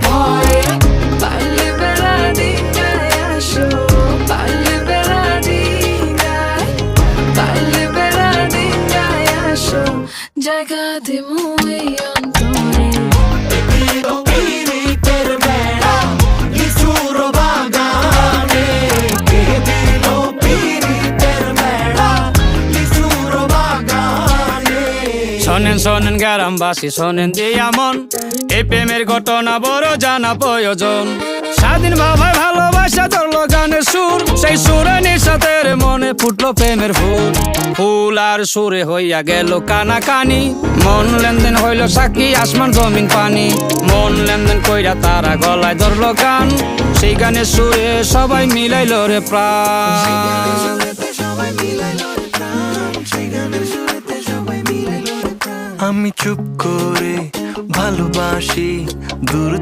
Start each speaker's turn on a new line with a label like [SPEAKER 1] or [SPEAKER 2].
[SPEAKER 1] ভয়ে পারলে বেড়া ডিঙ্গায় আসো, পারলে বেড়া ডিঙ্গায়, পারলে বেড়া ডিঙ্গায় আসো, জায়গা দিমু এই অন্তরে।
[SPEAKER 2] শোনেন শোনেন গ্রামবাসী শোনেন দিয়া মন, এই প্রেমের ঘটনা বড় জানা প্রয়োজন। স্বাধীন ভাবে ভালোবাসা ধরলো গানের সুর, সেই সুরে নিঃসাতের মনে ফুটলো প্রেমের ফুল। ফুল আর সুরে হইয়া গেল কানাকানি, মন লেনদেন হইল সাক্ষী আসমান জমিন পানি। মন লেনদেন কইরা তারা গলায় ধরলো গান, সেই গানের সুরে সবাই মিলাইল রে প্রাণ।
[SPEAKER 3] আমি চুপ করে ভালোবাসি, দূর